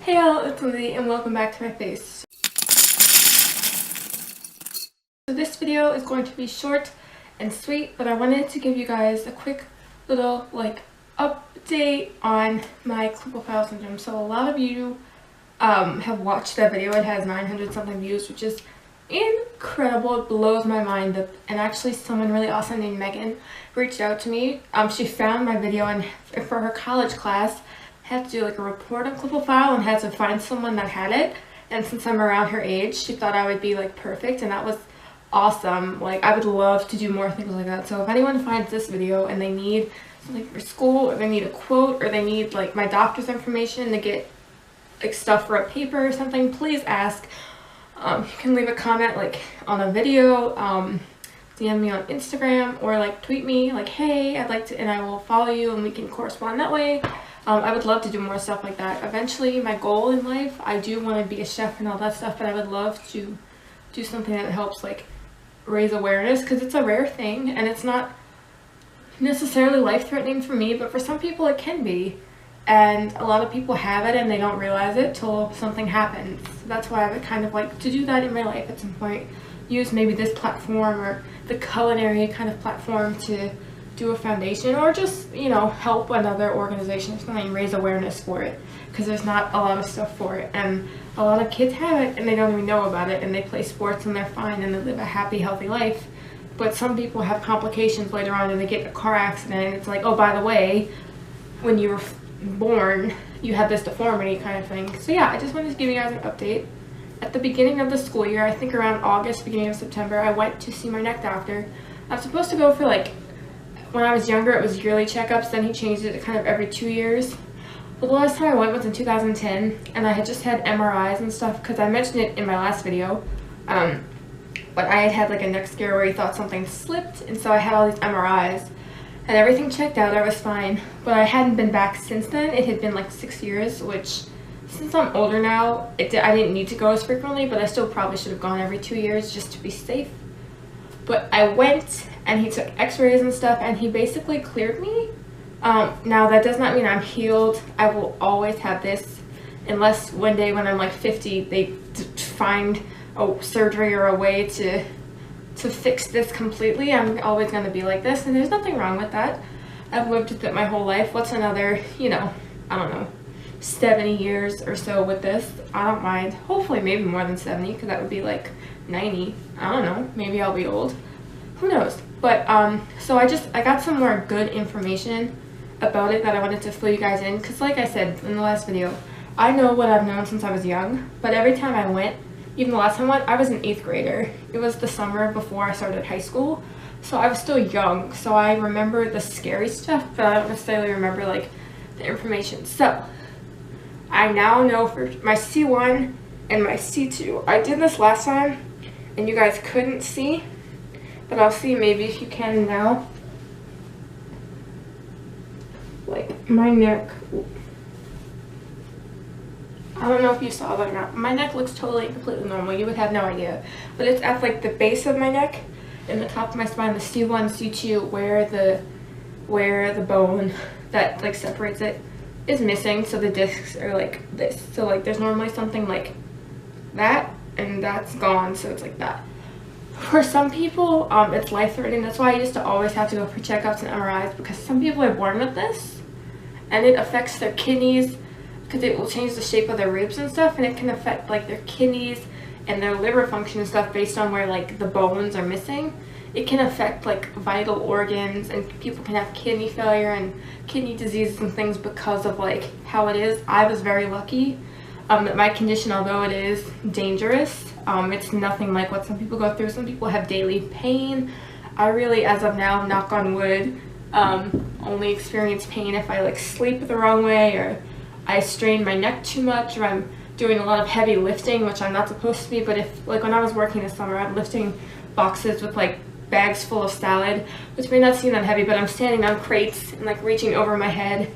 Hey y'all, it's Lindsay and welcome back to my face. So this video is going to be short and sweet, but I wanted to give you guys a quick little update on my clipophile syndrome. So a lot of you have watched that video. It has 900 something views, which is incredible. It blows my mind. And actually someone really awesome named Megan reached out to me. She found my video and for her college class had to do like a report on clipophile and had to find someone that had it. And since I'm around her age, she thought I would be like perfect, and that was awesome. Like, I would love to do more things like that. So if anyone finds this video and they need something for school, or they need a quote, or they need like my doctor's information to get like stuff for a paper or something, please ask. You can leave a comment like on a video, DM me on Instagram, or like tweet me like, hey, I'd like to, and I will follow you and we can correspond that way. I would love to do more stuff like that. Eventually, my goal in life, I do want to be a chef and all that stuff, but I would love to do something that helps like raise awareness, because it's a rare thing and it's not necessarily life-threatening for me, but for some people it can be. And a lot of people have it and they don't realize it till something happens. So that's why I would kind of like to do that in my life at some point. Use maybe this platform or the culinary kind of platform to do a foundation, or just, you know, help another organization or something, raise awareness for it, because there's not a lot of stuff for it, and a lot of kids have it and they don't even know about it, and they play sports and they're fine and they live a happy, healthy life. But some people have complications later on and they get in a car accident and it's like, oh, by the way, when you were born you had this deformity kind of thing. So yeah, I just wanted to give you guys an update. At the beginning of the school year, I think around August, beginning of September, I went to see my neck doctor. I was supposed to go for like, when I was younger it was yearly checkups, then he changed it to kind of every 2 years. But the last time I went was in 2010, and I had just had MRIs and stuff, because I mentioned it in my last video. But I had like a neck scare where he thought something slipped, and so I had all these MRIs and everything checked out. I was fine, but I hadn't been back since then. It had been like 6 years, which since I'm older now, I didn't need to go as frequently, but I still probably should have gone every 2 years just to be safe. But I went and he took x-rays and stuff and he basically cleared me. Now that does not mean I'm healed. I will always have this unless one day when I'm like 50 they find a surgery or a way to fix this completely. I'm always going to be like this, and there's nothing wrong with that. I've lived with it my whole life. What's another, you know, I don't know, 70 years or so with this? I don't mind. Hopefully maybe more than 70, because that would be like 90. I don't know, maybe I'll be old, who knows. But so I got some more good information about it that I wanted to fill you guys in, because like I said in the last video, I know what I've known since I was young, but every time I went, even the last time I was an 8th grader. It was the summer before I started high school, so I was still young, so I remember the scary stuff, but I don't necessarily remember like the information. So I now know for my C1 and my C2. I did this last time and you guys couldn't see, but I'll see maybe if you can now. Like my neck, I don't know if you saw that or not. My neck looks totally and completely normal. You would have no idea. But it's at like the base of my neck and the top of my spine, the C1, C2, where the bone that like separates it is missing. So the discs are like this. So like there's normally something like that, and that's gone. So it's like that. For some people, it's life-threatening. That's why I used to always have to go for checkups and MRIs, because some people are born with this and it affects their kidneys, because it will change the shape of their ribs and stuff, and it can affect like their kidneys and their liver function and stuff based on where like the bones are missing. It can affect like vital organs, and people can have kidney failure and kidney diseases and things because of like how it is. I was very lucky that my condition, although it is dangerous, it's nothing like what some people go through. Some people have daily pain. I really, as of now, knock on wood, only experience pain if I like sleep the wrong way, or I strain my neck too much, or I'm doing a lot of heavy lifting, which I'm not supposed to be. But if, like when I was working this summer, I'm lifting boxes with like bags full of salad, which may not seem that heavy, but I'm standing on crates and like reaching over my head,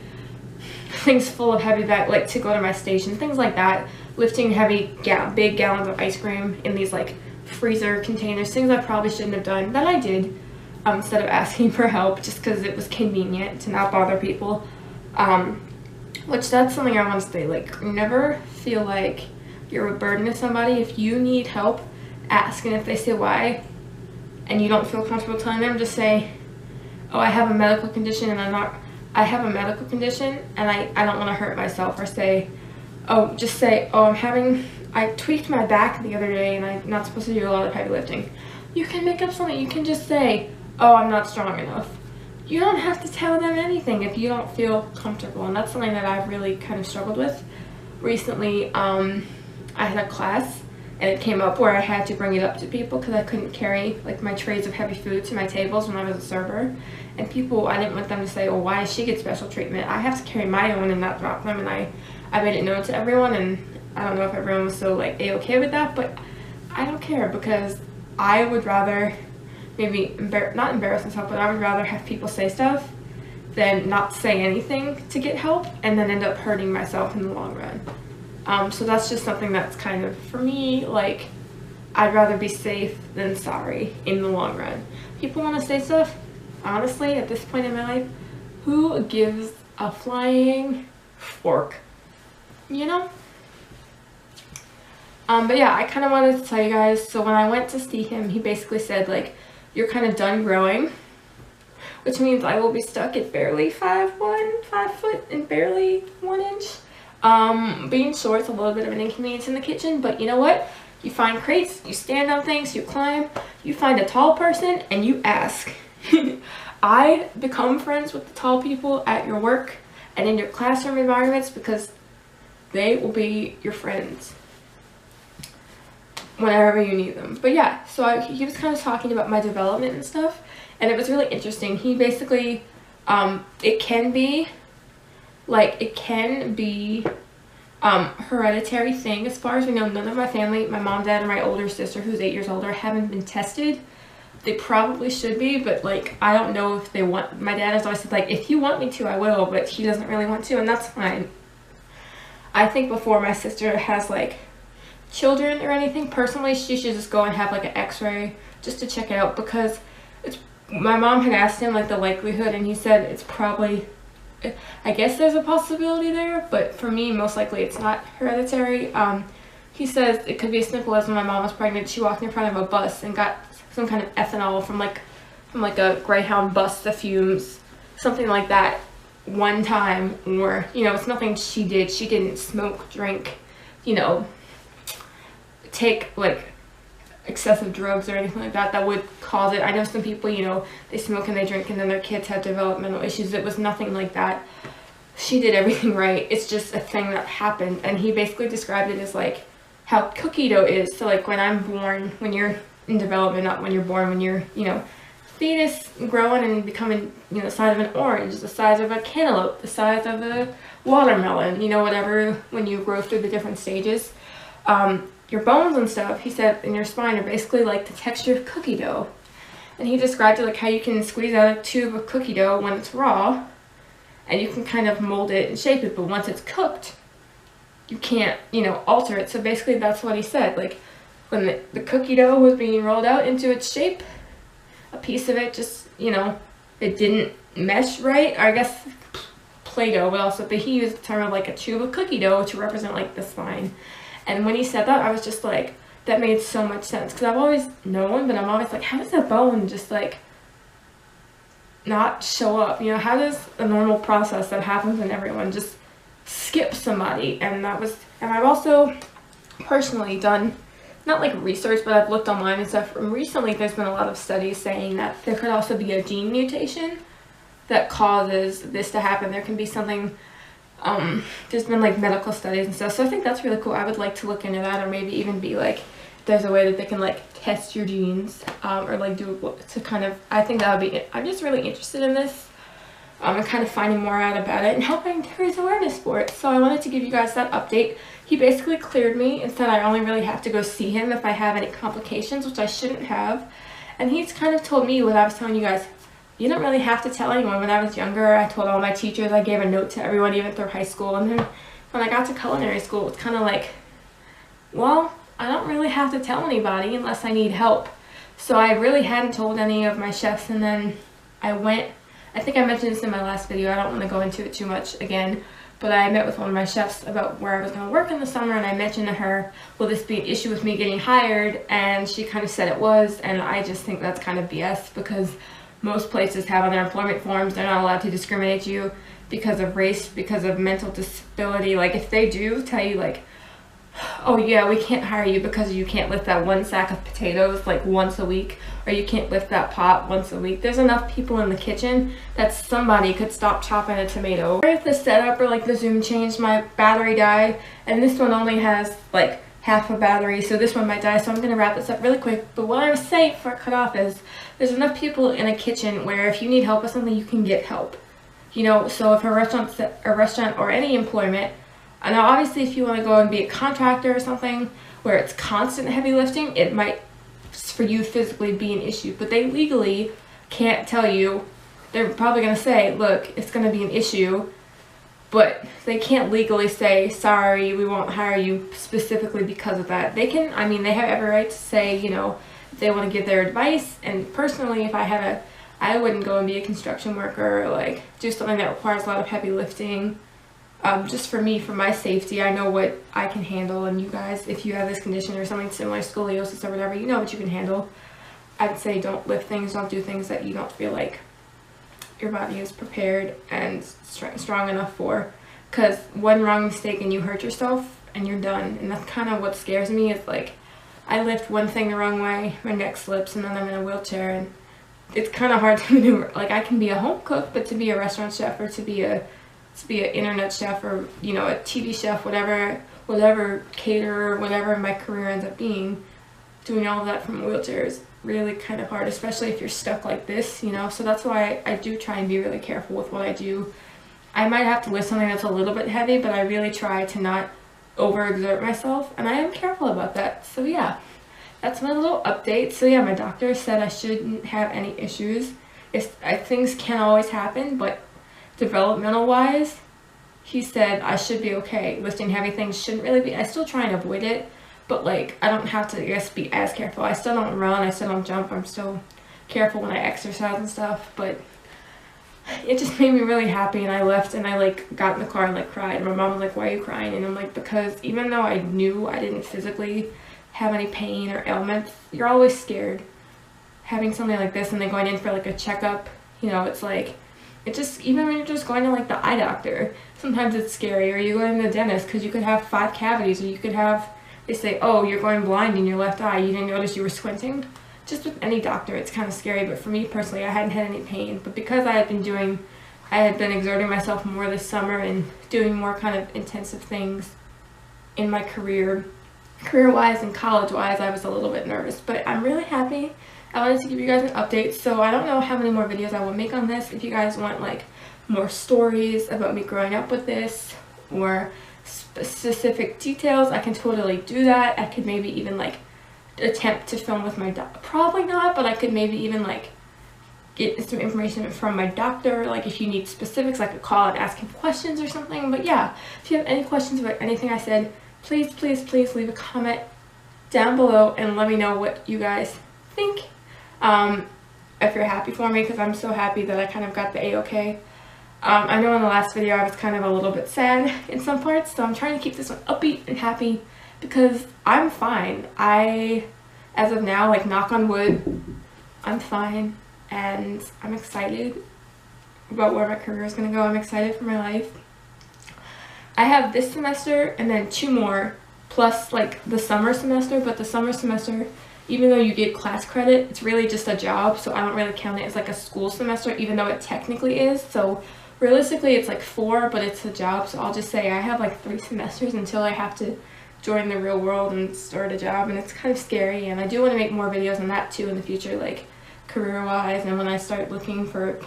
things full of heavy bag, like to go to my station, things like that, lifting heavy big gallons of ice cream in these like freezer containers, things I probably shouldn't have done, that I did, instead of asking for help just because it was convenient to not bother people. which that's something I want to say, like, never feel like you're a burden to somebody. If you need help, ask, and if they say why and you don't feel comfortable telling them, just say, oh, I have a medical condition and I have a medical condition and I don't want to hurt myself. Or say, oh, just say, oh, I tweaked my back the other day and I'm not supposed to do a lot of heavy lifting. You can make up something. You can just say, oh, I'm not strong enough. You don't have to tell them anything if you don't feel comfortable. And that's something that I've really kind of struggled with. Recently, I had a class and it came up where I had to bring it up to people because I couldn't carry like my trays of heavy food to my tables when I was a server. And people, I didn't want them to say, well, why does she get special treatment? I have to carry my own and not drop them. And I made it known to everyone, and I don't know if everyone was so like a-okay with that, but I don't care, because I would rather maybe not embarrass myself, but I would rather have people say stuff than not say anything to get help and then end up hurting myself in the long run. So that's just something that's kind of, for me, like, I'd rather be safe than sorry in the long run. People want to say stuff, honestly, at this point in my life, who gives a flying fork, you know? But yeah, I kind of wanted to tell you guys, so when I went to see him, he basically said, like, you're kind of done growing, which means I will be stuck at barely 5 foot and barely 1 inch. Being short's a little bit of an inconvenience in the kitchen, but you know what? You find crates, you stand on things, you climb, you find a tall person, and you ask. I become friends with the tall people at your work and in your classroom environments because they will be your friends whenever you need them. But yeah, so he was kind of talking about my development and stuff, and it was really interesting. He basically, it can be hereditary thing. As far as we know, none of my family, my mom, dad, and my older sister, who's 8 years older, haven't been tested. They probably should be, but like, I don't know if they want. My dad has always said, like, if you want me to, I will, but he doesn't really want to, and that's fine. I think before my sister has like children or anything, personally, she should just go and have like an x-ray just to check it out, because my mom had asked him like the likelihood, and he said it's probably, I guess there's a possibility there, but for me, most likely it's not hereditary. He says it could be as simple as when my mom was pregnant, she walked in front of a bus and got some kind of ethanol from like a Greyhound bus, the fumes, something like that, one time. Or, you know, it's nothing she did. She didn't smoke, drink, you know, take like excessive drugs or anything like that would cause it. I know some people, you know, they smoke and they drink and then their kids have developmental issues. It was nothing like that. She did everything right. It's just a thing that happened. And he basically described it as like how cookie dough is. So like when I'm born, when you're in development, not when you're born, when you're, you know, fetus growing and becoming, you know, the size of an orange, the size of a cantaloupe, the size of a watermelon, you know, whatever, when you grow through the different stages. Your bones and stuff, he said, in your spine are basically like the texture of cookie dough. And he described it like how you can squeeze out a tube of cookie dough when it's raw, and you can kind of mold it and shape it, but once it's cooked, you can't, you know, alter it. So basically that's what he said. Like, when the cookie dough was being rolled out into its shape, a piece of it just, you know, it didn't mesh right. Or I guess Play-Doh would also, but he used the term of like a tube of cookie dough to represent like the spine. And when he said that, I was just like, that made so much sense. Because I've always known, but I'm always like, how does a bone just like not show up? You know, how does a normal process that happens in everyone just skip somebody? And I've also personally done, not like research, but I've looked online and stuff. Recently, there's been a lot of studies saying that there could also be a gene mutation that causes this to happen. There can be something, there's been like medical studies and stuff. So I think that's really cool. I would like to look into that, or maybe even be like, there's a way that they can like test your genes, or like do to kind of, I think that would be, I'm just really interested in this. And kind of finding more out about it and helping to raise awareness for it. So I wanted to give you guys that update. He basically cleared me and said I only really have to go see him if I have any complications, which I shouldn't have. And he's kind of told me what I was telling you guys. You don't really have to tell anyone. When I was younger, I told all my teachers, I gave a note to everyone, even through high school. And then when I got to culinary school, it's kind of like, well, I don't really have to tell anybody unless I need help. So I really hadn't told any of my chefs, and then I think I mentioned this in my last video, I don't want to go into it too much again, but I met with one of my chefs about where I was going to work in the summer, and I mentioned to her, will this be an issue with me getting hired? And she kind of said it was, and I just think that's kind of BS, because most places have on their employment forms they're not allowed to discriminate you because of race, because of mental disability. Like, if they do tell you, like, oh yeah, we can't hire you because you can't lift that one sack of potatoes like once a week, or you can't lift that pot once a week. There's enough people in the kitchen that somebody could stop chopping a tomato. Or if the setup or like the zoom changed, my battery died, and this one only has like half a battery, so this one might die, so I'm gonna wrap this up really quick. But what I was saying before I cut off is there's enough people in a kitchen where if you need help with something, you can get help. You know, so if a restaurant or any employment, now obviously if you want to go and be a contractor or something where it's constant heavy lifting, it might for you physically be an issue, but they legally can't tell you. They're probably going to say, look, it's going to be an issue, but they can't legally say, sorry, we won't hire you specifically because of that. They can, I mean, they have every right to say, you know, if they want to give their advice. And personally, if I had I wouldn't go and be a construction worker or like do something that requires a lot of heavy lifting. Just for me, for my safety, I know what I can handle, and you guys, if you have this condition or something similar, scoliosis or whatever, you know what you can handle. I'd say don't lift things, don't do things that you don't feel like your body is prepared and strong enough for, because one wrong mistake and you hurt yourself and you're done. And that's kind of what scares me, is like I lift one thing the wrong way, my neck slips, and then I'm in a wheelchair, and it's kind of hard to maneuver. Like, I can be a home cook, but to be a restaurant chef or to be an internet chef, or you know, a TV chef, whatever caterer, whatever my career ends up being, doing all of that from a wheelchair is really kind of hard, especially if you're stuck like this, you know. So that's why I do try and be really careful with what I do. I might have to lift something that's a little bit heavy, but I really try to not overexert myself, and I am careful about that. So yeah, that's my little update. So yeah, my doctor said I shouldn't have any issues. Things can always happen, but developmental wise, he said I should be okay. Lifting heavy things shouldn't really be. I still try and avoid it, but like I don't have to, I guess, be as careful. I still don't run, I still don't jump, I'm still careful when I exercise and stuff. But it just made me really happy, and I left and I like got in the car and like cried, and my mom was like, why are you crying? And I'm like, because even though I knew I didn't physically have any pain or ailments, you're always scared having something like this, and then going in for like a checkup, you know, it's like, it just, even when you're just going to like the eye doctor, sometimes it's scary. Or you go to the dentist because you could have 5 cavities, or you could have, they say, oh, you're going blind in your left eye, you didn't notice you were squinting. Just with any doctor, it's kind of scary. But for me personally, I hadn't had any pain, but because I had been exerting myself more this summer and doing more kind of intensive things in my career-wise and college-wise, I was a little bit nervous. But I'm really happy. I wanted to give you guys an update, so I don't know how many more videos I will make on this. If you guys want like more stories about me growing up with this, or specific details, I can totally do that. I could maybe even like attempt to film with my doctor. Probably not, but I could maybe even like get some information from my doctor. Like if you need specifics, I could call and ask him questions or something. But yeah, if you have any questions about anything I said, please leave a comment down below and let me know what you guys think. If you're happy for me, because I'm so happy that I kind of got the A-okay. I know in the last video I was kind of a little bit sad in some parts, so I'm trying to keep this one upbeat and happy because I'm fine. As of now, like knock on wood, I'm fine, and I'm excited about where my career is going to go. I'm excited for my life. I have this semester and then 2 more, plus like the summer semester, but the summer semester, even though you get class credit, it's really just a job, so I don't really count it as like a school semester, even though it technically is. So realistically it's like 4, but it's a job, so I'll just say I have like 3 semesters until I have to join the real world and start a job, and it's kind of scary. And I do want to make more videos on that too in the future, like career-wise, and when I start looking for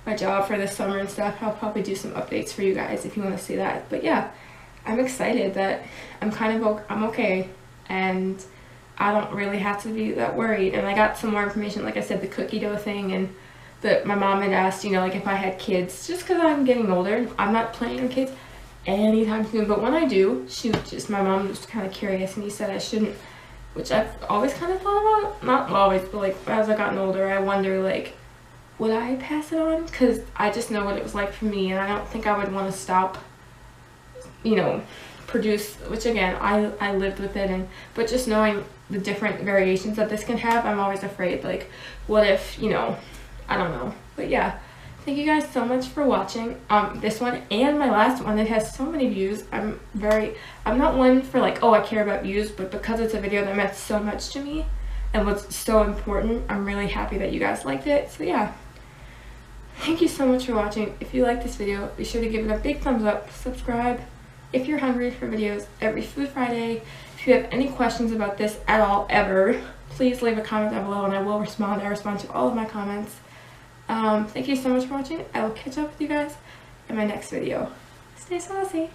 my job for this summer and stuff, I'll probably do some updates for you guys if you want to see that. But yeah, I'm excited that I'm okay, and I don't really have to be that worried. And I got some more information, like I said, the cookie dough thing, and that my mom had asked, you know, like if I had kids, just because I'm getting older. I'm not planning on kids anytime soon, but when I do, my mom was kind of curious, and he said I shouldn't, which I've always kind of thought about, not always, but like as I gotten older, I wonder like, would I pass it on? Because I just know what it was like for me, and I don't think I would want to stop you know, produce, which again, I lived with it, but just knowing the different variations that this can have, I'm always afraid, like, what if, you know, I don't know. But yeah, thank you guys so much for watching this one and my last one. It has so many views. I'm not one for like, oh, I care about views, but because it's a video that meant so much to me and was so important, I'm really happy that you guys liked it. So yeah, thank you so much for watching. If you like this video, be sure to give it a big thumbs up, subscribe if you're hungry for videos every Food Friday. If you have any questions about this at all, ever, please leave a comment down below and I will respond. I respond to all of my comments. Thank you so much for watching. I will catch up with you guys in my next video. Stay saucy.